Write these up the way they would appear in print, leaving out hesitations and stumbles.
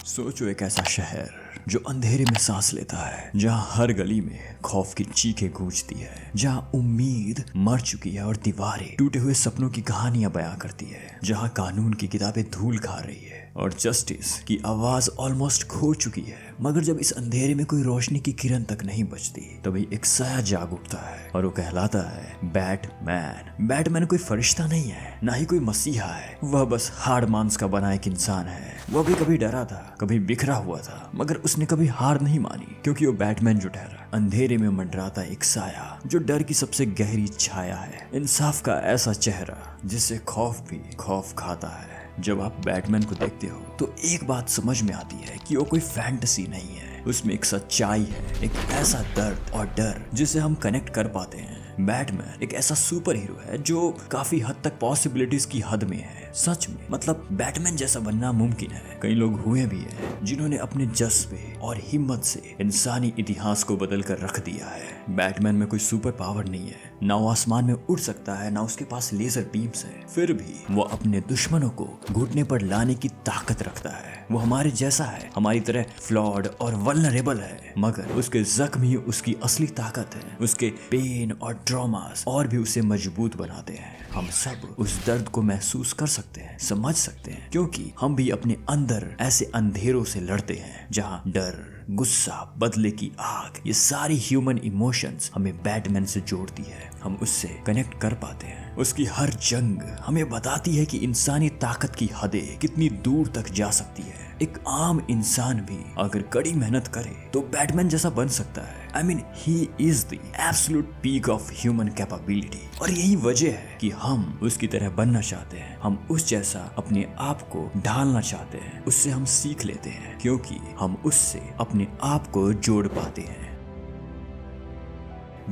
सोचो एक ऐसा शहर जो अंधेरे में सांस लेता है, जहाँ हर गली में खौफ की चीखें गूंजती है, जहाँ उम्मीद मर चुकी है और दीवारें टूटे हुए सपनों की कहानियां बयां करती है, जहाँ कानून की किताबें धूल खा रही है और जस्टिस की आवाज ऑलमोस्ट खो चुकी है। मगर जब इस अंधेरे में कोई रोशनी की किरण तक नहीं बचती, तभी एक साया जाग उठता है और वो कहलाता है बैटमैन। बैटमैन कोई फरिश्ता नहीं है, ना ही कोई मसीहा है, वह बस हाड़ मांस का बना एक इंसान है। वह भी कभी डरा था, कभी बिखरा हुआ था, मगर उसने कभी हार नहीं मानी, क्योंकि वो बैटमैन जो ठहरा अंधेरे में मंडराता एक साया, जो डर की सबसे गहरी छाया है, इंसाफ का ऐसा चेहरा जिससे खौफ भी खौफ खाता है। जब आप बैटमैन को देखते हो तो एक बात समझ में आती है कि वो कोई फैंटेसी नहीं है, उसमें एक सच्चाई है, एक ऐसा दर्द और डर जिसे हम कनेक्ट कर पाते हैं। बैटमैन एक ऐसा सुपर हीरो है जो काफी हद तक पॉसिबिलिटीज की हद में है। सच में, मतलब बैटमैन जैसा बनना मुमकिन है। कई लोग हुए भी हैं जिन्होंने अपने जज्बे और हिम्मत से इंसानी इतिहास को बदल कर रख दिया है। बैटमैन में कोई सुपर पावर नहीं है, ना वो आसमान में उड़ सकता है, ना उसके पास लेजर बीम्स है, फिर भी वो अपने दुश्मनों को घुटने पर लाने की ताकत रखता है। वो हमारे जैसा है, हमारी तरह फ्लॉड और वल्नरेबल है, मगर उसके जख्म ही उसकी असली ताकत है। उसके पेन और ट्रॉमास और भी उसे मजबूत बनाते हैं। हम सब उस दर्द को महसूस कर सकते हैं, समझ सकते हैं, क्योंकि हम भी अपने अंदर ऐसे अंधेरों से लड़ते हैं जहाँ डर, गुस्सा, बदले की आग, ये सारी ह्यूमन इमोशंस हमें बैटमैन से जोड़ती है। हम उससे कनेक्ट कर पाते हैं। उसकी हर जंग हमें बताती है कि इंसानी ताकत की हदें कितनी दूर तक जा सकती है। एक आम इंसान भी अगर कड़ी मेहनत करे तो बैटमैन जैसा बन सकता है। I mean, he is the absolute peak of human capability। और यही वजह है कि हम उसकी तरह बनना चाहते हैं। हम उस जैसा अपने आप को ढालना चाहते हैं। उससे हम सीख लेते हैं, क्योंकि हम उससे अपने आप को जोड़ पाते हैं।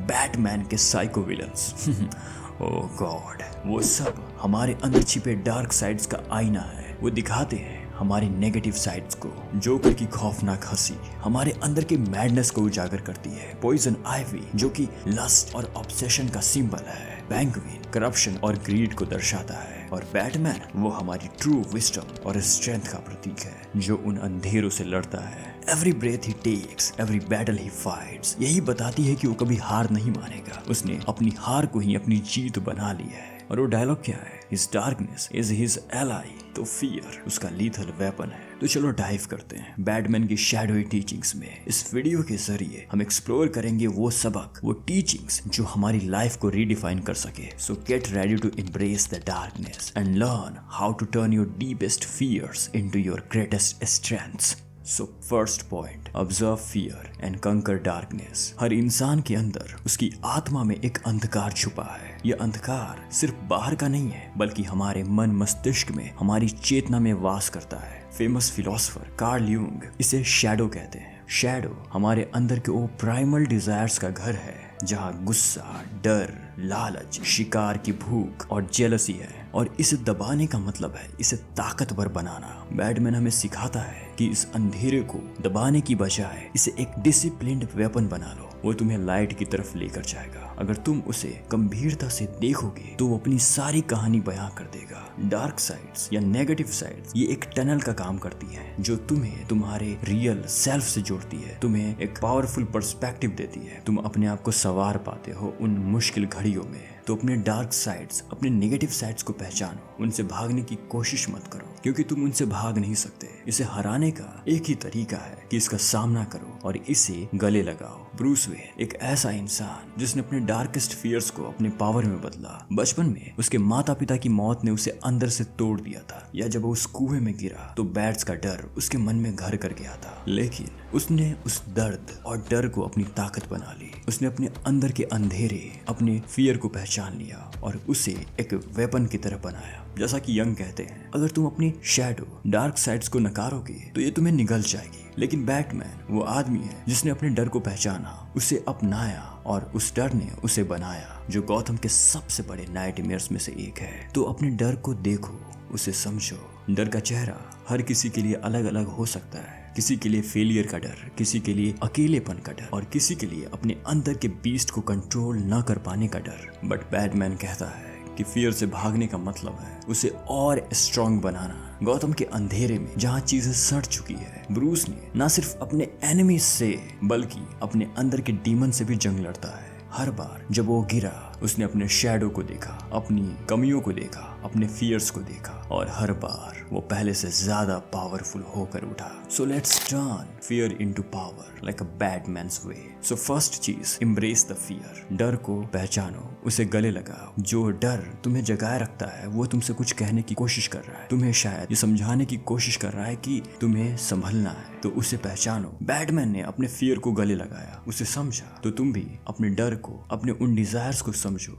बैटमैन के साइको विलन्स ओह गॉड, वो सब हमारे अंदर छिपे डार्क साइड्स का आईना है। वो दिखाते हैं हमारी नेगेटिव साइड्स को। जोकर की खौफनाक हंसी हमारे अंदर के मैडनेस को उजागर करती है। पॉइजन आइवी जो कि लस्ट और ऑब्सेशन का सिंबल है। पेंगुइन करप्शन और ग्रीड को दर्शाता है। और बैटमैन वो हमारी ट्रू विजडम और स्ट्रेंथ का प्रतीक है, जो उन अंधेरों से लड़ता है। Every breath he takes, every battle he fights, यही बताती है कि वो कभी हार नहीं मानेगा। उसने अपनी हार को ही अपनी जीत बना ली है। और वो डायलॉग क्या है? His darkness is his ally, तो फियर उसका लीथल वेपन है। तो चलो डाइव करते हैं बैटमैन की शैडोई टीचिंग्स में। इस वीडियो के जरिए हम एक्सप्लोर करेंगे वो सबक, वो टीचिंग्स जो हमारी लाइफ को रीडिफाइन कर सके। So get ready to embrace the darkness and learn how to turn your deepest fears into your greatest strengths. So first point, observe fear and conquer darkness. हर इंसान के अंदर उसकी आत्मा में एक अंधकार छुपा है। यह अंधकार सिर्फ बाहर का नहीं है, बल्कि हमारे मन मस्तिष्क में, हमारी चेतना में वास करता है। फेमस फिलोसोफर कार्ल यूंग इसे शैडो कहते हैं। शैडो हमारे अंदर के वो प्राइमल डिजायर्स का घर है, जहाँ गुस्सा, डर, लालच, शिकार की भूख और जेलसी है। और इसे दबाने का मतलब है इसे ताकतवर बनाना। बैटमैन हमें सिखाता है कि इस अंधेरे को दबाने की बजाय इसे एक डिसिप्लिन्ड वेपन बना लो। वो तुम्हें लाइट की तरफ लेकर जाएगा। अगर तुम उसे गंभीरता से देखोगे तो वो अपनी सारी कहानी बयां कर देगा। डार्क साइड्स या नेगेटिव साइड्स ये एक टनल का काम करती है, जो तुम्हें तुम्हारे रियल सेल्फ से जोड़ती है, तुम्हें एक पावरफुल पर्सपेक्टिव देती है। तुम अपने आप को संवार पाते हो उन मुश्किल घड़ियों में। तो अपने डार्क साइड्स, अपने नेगेटिव साइड्स को पहचानो। उनसे भागने की कोशिश मत करो, क्योंकि तुम उनसे भाग नहीं सकते। इसे हराने का एक ही तरीका है कि इसका सामना करो और इसे गले लगाओ। ब्रूस वेन एक ऐसा इंसान जिसने अपने डार्केस्ट फियर्स को अपने पावर में बदला। बचपन में उसके माता पिता की मौत ने उसे अंदर से तोड़ दिया था, या जब वो उस कुएं में गिरा तो बैट्स का डर उसके मन में घर कर गया था। लेकिन उसने उस दर्द और डर को अपनी ताकत बना ली। उसने अपने अंदर के अंधेरे, अपने फियर को पहचान लिया और उसे एक वेपन की तरह बनाया। जैसा कि यंग कहते हैं, अगर तुम अपनी शैडो, डार्क साइड्स को नकारोगे तो ये तुम्हें निगल जाएगी। लेकिन बैटमैन वो आदमी है जिसने अपने डर को पहचाना, उसे अपनाया और उस डर ने उसे बनाया, जो गौथम के सबसे बड़े नाइटमेयर्स में से एक है। तो अपने डर को देखो, उसे समझो। डर का चेहरा हर किसी के लिए अलग अलग हो सकता है। किसी के लिए फेलियर का डर, किसी के लिए अकेलेपन का डर और किसी के लिए अपने अंदर के बीस्ट को कंट्रोल न कर पाने का डर। बट बैटमैन कहता है कि फियर से भागने का मतलब है उसे और स्ट्रांग बनाना। गौतम के अंधेरे में जहाँ चीजें सड़ चुकी है, ब्रूस ने न सिर्फ अपने एनिमी से बल्कि अपने अंदर के डीमन से भी जंग लड़ता है। हर बार जब वो गिरा उसने अपने शैडो को देखा, अपनी कमियों को देखा, अपने फियर्स को देखा और हर बार वो पहले से ज्यादा पावरफुल होकर उठा। So let's turn fear into power like a Batman's way. So first चीज, एम्ब्रेस द फियर। डर को पहचानो, उसे गले लगाओ। जो डर तुम्हें जगाए रखता है वो तुमसे कुछ कहने की कोशिश कर रहा है, तुम्हें शायद ये समझाने की कोशिश कर रहा है कि तुम्हें संभलना है, तो उसे पहचानो। बैटमैन ने अपने फियर को गले लगाया, उसे समझा, तो तुम भी अपने डर को, अपने उन डिजायर्स को समझो।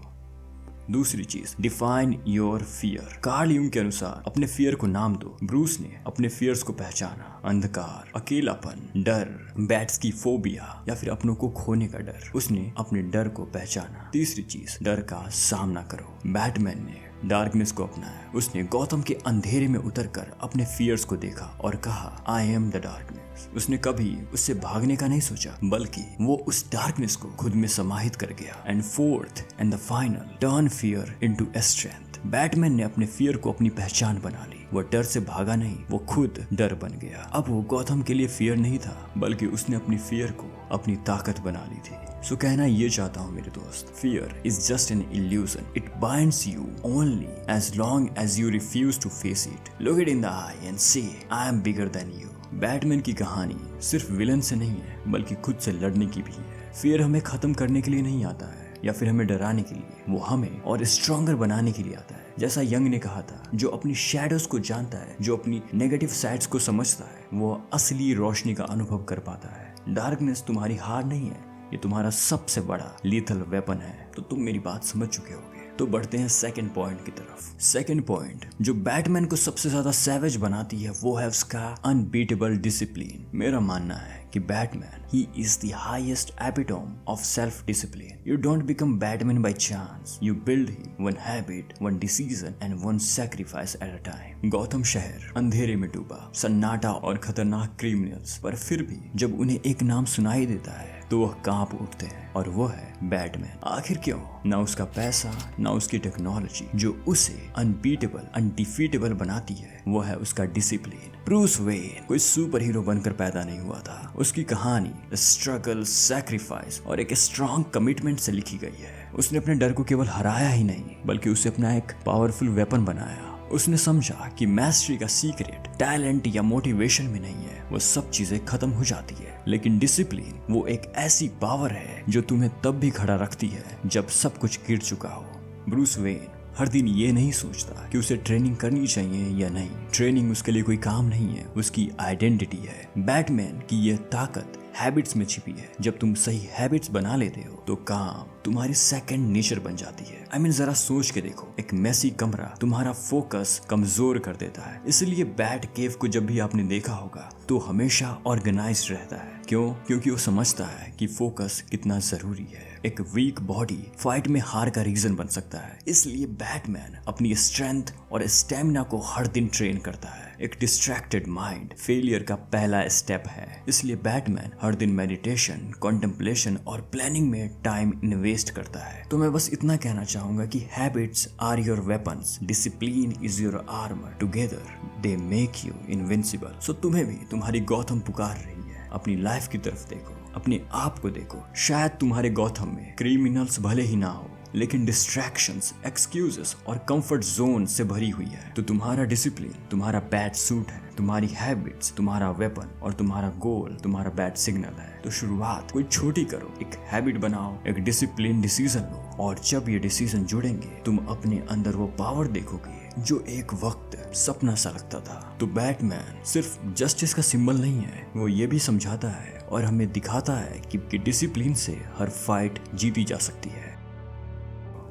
दूसरी चीज, define your fear. Carl Jung के अनुसार अपने फियर को नाम दो। ब्रूस ने अपने फियर्स को पहचाना, अंधकार, अकेलापन, डर, बैट्स की फोबिया या फिर अपनों को खोने का डर। उसने अपने डर को पहचाना। तीसरी चीज, डर का सामना करो। बैटमैन ने डार्कनेस को अपनाया। उसने गौतम के अंधेरे में उतरकर अपने फियर्स को देखा और कहा, आई एम द डार्कनेस। उसने कभी उससे भागने का नहीं सोचा, बल्कि वो उस डार्कनेस को खुद में समाहित कर गया। And fourth and the final, turn fear into strength. Batman ने अपने फियर को अपनी पहचान बना ली। वो डर से भागा नहीं, वो खुद डर बन गया। अब वो गौतम के लिए फियर नहीं था, बल्कि उसने अपनी फियर को अपनी ताकत बना ली थी। सो कहना ये चाहता हूँ मेरे दोस्त, fear is just an illusion. It binds you only as long as you refuse to face it. Look it in the eye and say I am bigger than you. Batman की कहानी सिर्फ विलन से नहीं है, बल्कि खुद से लड़ने की भी है। फियर हमें खत्म करने के लिए नहीं आता है या फिर हमें डराने के लिए, वो हमें और स्ट्रॉन्गर बनाने के लिए आता है। जैसा यंग ने कहा था, जो अपनी शैडोज को जानता है, जो अपनी नेगेटिव साइड्स को समझता है, वो असली रोशनी का अनुभव कर पाता है। डार्कनेस तुम्हारी हार नहीं है, ये तुम्हारा सबसे बड़ा लीथल वेपन है। तो तुम मेरी बात समझ चुके होगे। तो बढ़ते हैं सेकंड पॉइंट की तरफ। सेकंड पॉइंट जो बैटमैन को सबसे ज्यादा सैवेज बनाती है वो है उसका अनबीटेबल डिसिप्लिन। मेरा मानना है कि Batman he is the highest epitome of self discipline. You don't become Batman by chance, you build he one habit, one decision and one sacrifice at a time. Gautam शहर अंधेरे में डूबा, सन्नाटा और खतरनाक क्रिमिनल्स, पर फिर भी जब उन्हें एक नाम सुनाई देता है तो वह कांप उठते हैं, और वो है बैटमैन। आखिर क्यों? ना उसका पैसा, ना उसकी टेक्नोलॉजी जो उसे अनबीटेबल, अनडिफीटेबल बनाती है, वो है उसका डिसिप्लिन। ब्रूस वेन कोई सुपर हीरो बनकर पैदा नहीं हुआ था। उसकी कहानी स्ट्रगल, सैक्रिफाइस और एक स्ट्रॉन्ग कमिटमेंट से लिखी गई है। उसने अपने डर को केवल हराया ही नहीं, बल्कि उसे अपना एक पावरफुल वेपन बनाया। उसने समझा कि मैस्ट्री का सीक्रेट टैलेंट या मोटिवेशन में नहीं है, वो सब चीजें खत्म हो जाती है, लेकिन डिसिप्लिन वो एक ऐसी पावर है जो तुम्हें तब भी खड़ा रखती है जब सब कुछ गिर चुका हो। ब्रूस वेन हर दिन ये नहीं सोचता कि उसे ट्रेनिंग करनी चाहिए या नहीं। ट्रेनिंग उसके लिए कोई काम नहीं है, उसकी आइडेंटिटी है। बैटमैन की यह ताकत हैबिट्स में छिपी है। जब तुम सही हैबिट्स बना लेते हो तो काम तुम्हारी सेकंड नेचर बन जाती है। जरा सोच के देखो, एक मेसी कमरा तुम्हारा फोकस कमजोर कर देता है। इसलिए बैट केव को जब भी आपने देखा होगा तो हमेशा ऑर्गेनाइज्ड रहता है। क्यों? क्योंकि वो समझता है कि फोकस कितना जरूरी है। एक वीक बॉडी फाइट में हार का रीजन बन सकता है। इसलिए बैटमैन अपनी स्ट्रेंथ और स्टेमिना को हर दिन ट्रेन करता है। एक डिस्ट्रैक्टेड माइंड फेलियर का पहला स्टेप है। इसलिए बैटमैन हर दिन मेडिटेशन, कॉन्टेम्पलेशन और प्लानिंग में टाइम इन्वेस्ट करता है। तो मैं बस इतना कहना चाहूंगा कि habits are your weapons, discipline is your armour, together they make you invincible. So तुम्हें भी तुम्हारी गौतम पुकार रही है। अपनी लाइफ की तरफ देखो, अपने आप को देखो। शायद तुम्हारे गौतम में क्रिमिनल्स भले ही ना हो, लेकिन डिस्ट्रैक्शंस, एक्सक्यूजेस और कंफर्ट जोन से भरी हुई है। तो तुम्हारा डिसिप्लिन तुम्हारा बैट सूट है, तुम्हारी हैबिट्स तुम्हारा वेपन और तुम्हारा गोल तुम्हारा बैट सिग्नल है। तो शुरुआत कोई छोटी करो, एक हैबिट बनाओ, एक डिसिप्लिन डिसीजन लो, और जब ये डिसीजन जुड़ेंगे तुम अपने अंदर वो पावर देखोगे जो एक वक्त सपना सा लगता था। तो बैटमैन सिर्फ जस्टिस का सिंबल नहीं है, वो ये भी समझाता है और हमें दिखाता है कि डिसिप्लिन से हर फाइट जीती जा सकती है।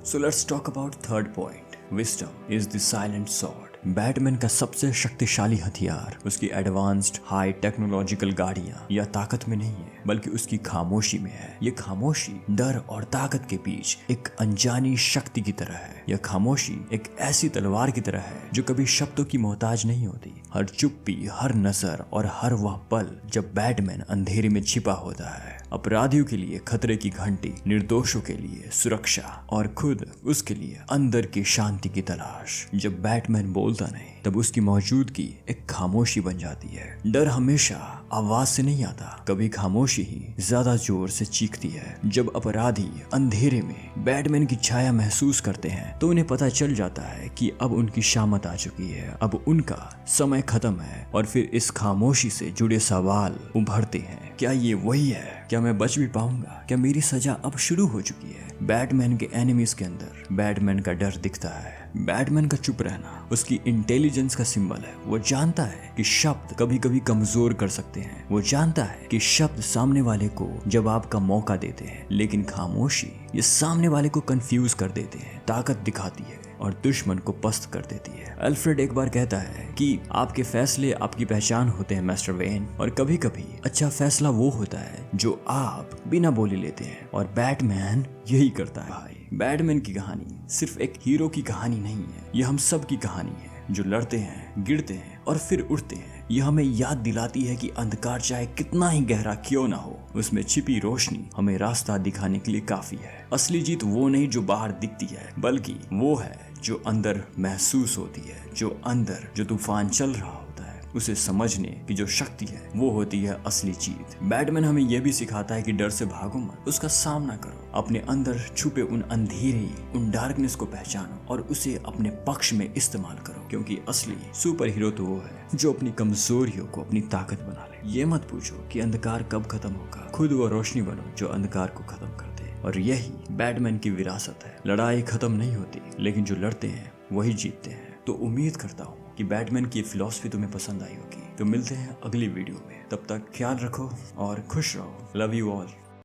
So let's talk about third point. Wisdom is the silent sword. Batman का सबसे शक्तिशाली हथियार उसकी एडवांस्ड हाई टेक्नोलॉजिकल गाड़ियां या ताकत में नहीं है, बल्कि उसकी खामोशी में है। ये खामोशी डर और ताकत के बीच एक अनजानी शक्ति की तरह है। यह खामोशी एक ऐसी तलवार की तरह है जो कभी शब्दों की मोहताज नहीं होती। हर चुप्पी, हर नजर और हर वह पल जब बैटमैन अंधेरे में छिपा होता है, अपराधियों के लिए खतरे की घंटी, निर्दोषों के लिए सुरक्षा और खुद उसके लिए अंदर की शांति की तलाश। जब बैटमैन बोलता नहीं तब उसकी मौजूदगी एक खामोशी बन जाती है। डर हमेशा आवाज से नहीं आता, कभी खामोशी ही ज्यादा जोर से चीखती है। जब अपराधी अंधेरे में बैटमैन की छाया महसूस करते हैं तो उन्हें पता चल जाता है कि अब उनकी शामत आ चुकी है, अब उनका समय खत्म है। और फिर इस खामोशी से जुड़े सवाल उभरते हैं, क्या ये वही है? क्या मैं बच भी पाऊंगा? क्या मेरी सजा अब शुरू हो चुकी है? बैटमैन के एनिमीज के अंदर बैटमैन का डर दिखता है। बैटमैन का चुप रहना उसकी इंटेलिजेंस का सिंबल है। वो जानता है कि शब्द कभी कभी कमजोर कर सकते हैं। वो जानता है कि शब्द सामने वाले को जवाब का मौका देते हैं, लेकिन खामोशी ये सामने वाले को कंफ्यूज कर देते हैं, ताकत दिखाती है और दुश्मन को पस्त कर देती है। अल्फ्रेड एक बार कहता है कि आपके फैसले आपकी पहचान होते हैं मिस्टर वेन, और कभी कभी अच्छा फैसला वो होता है जो आप बिना बोले लेते हैं, और बैटमैन यही करता है। भाई, बैटमैन की कहानी सिर्फ एक हीरो की कहानी नहीं है, ये हम सब की कहानी है, जो लड़ते हैं, गिरते हैं और फिर उठते हैं। यह हमें याद दिलाती है कि अंधकार चाहे कितना ही गहरा क्यों ना हो, उसमें छिपी रोशनी हमें रास्ता दिखाने के लिए काफी है। असली जीत वो नहीं जो बाहर दिखती है, बल्कि वो है जो अंदर महसूस होती है। जो अंदर जो तूफान चल रहा होता है उसे समझने की जो शक्ति है वो होती है असली जीत। बैटमैन हमें यह भी सिखाता है कि डर से भागो मत, उसका सामना करो। अपने अंदर छुपे उन अंधेरे, उन डार्कनेस को पहचानो और उसे अपने पक्ष में इस्तेमाल करो, क्योंकि असली सुपर हीरो तो वो है जो अपनी कमजोरियों को अपनी ताकत बना ले। ये मत पूछो कि अंधकार कब खत्म होगा, खुद वो रोशनी बनो जो अंधकार को खत्म कर दे। और यही बैटमैन की विरासत है। लड़ाई खत्म नहीं होती, लेकिन जो लड़ते हैं वही जीतते हैं। तो उम्मीद करता हूँ कि बैटमैन की फिलॉसफी तुम्हें पसंद आई होगी। तो मिलते हैं अगली वीडियो में, तब तक ख्याल रखो और खुश रहो। Love you all.